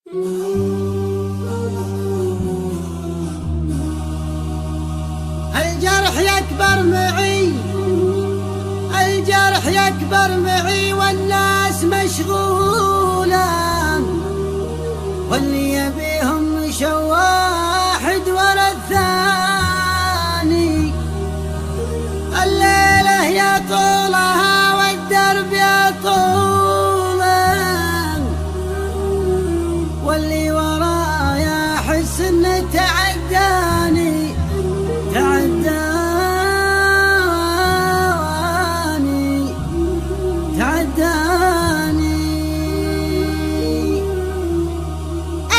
الجرح يكبر معي، الجرح يكبر معي والناس مشغولة، واللي يبيهم شواحد ورا الثاني. الليلة يا طولها والدرب يا طوله، واللي ورايا أحس إنه تعداني تعداني.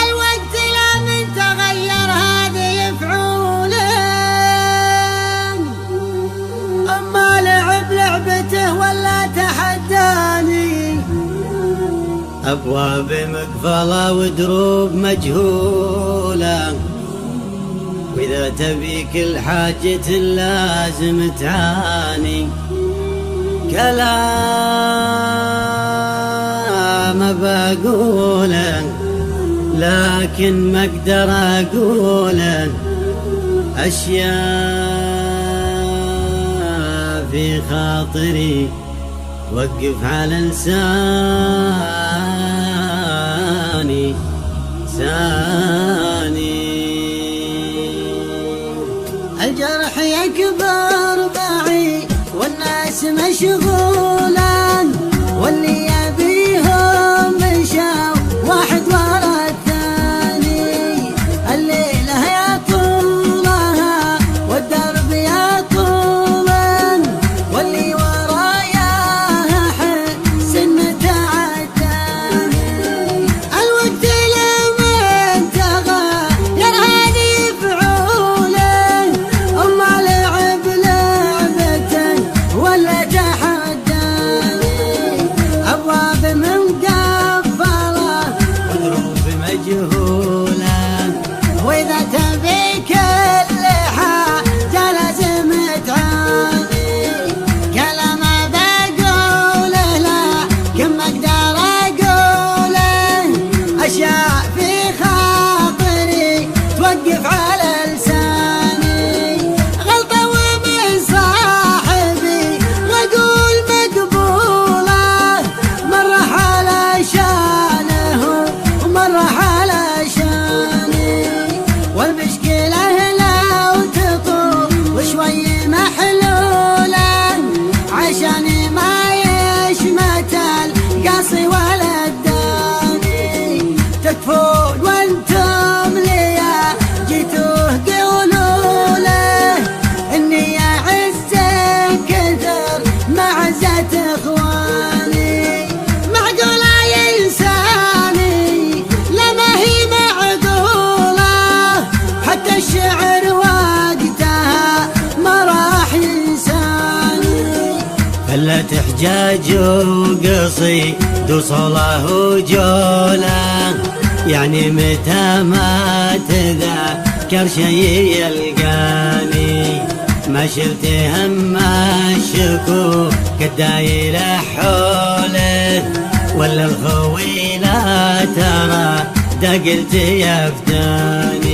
الوقت لا من تغير هذه فعوله، أما لعب لعبته ولا تحداني. أبواب مقفلة ودروب مجهولة، وإذا تبي كل حاجة لازم تعاني. كلام بقوله لكن ما اقدر اقوله، اشياء في خاطري وقف على لساني الجرح يكبر معي والناس مشغولة، واللي يبيهم مشاو واحد ورا الثاني. الليلة يا طولها والدرب يا طولا، واللي ورايا أحس إنه تعداني. الوقت لما تغير هذه فعوله، أما لعب لعبته ولا تحداني. أبواب مقفلة ودروب مجهولة، وإذا تبي كل حاجة لازم تعاني. كلام بقوله لكن ما أقدر أقوله، أشياء في خاطري توقف على لساني. غلطة ومن صاحبي وأقول مقبولة، مرة على شانه ومرة على شاني. والمشكلة لو تطول وشوي محلولة، عشاني ما يشمت القاصي ولا الداني. تكفون وانتم ليا جيتوه قولوا له اني اعز كثر معزة اخواني. معقولة ينساني لما هي معقولة، حتى الشعر وقتها ما راح ينساني. فلت حجاج وقصيد وصله وجوله، يعني متى ما تذكر شي يلقاني. ما شفت هم الشكوك الدايرة حوله، ولا الخوي لا ترى دا قلت يفتاني.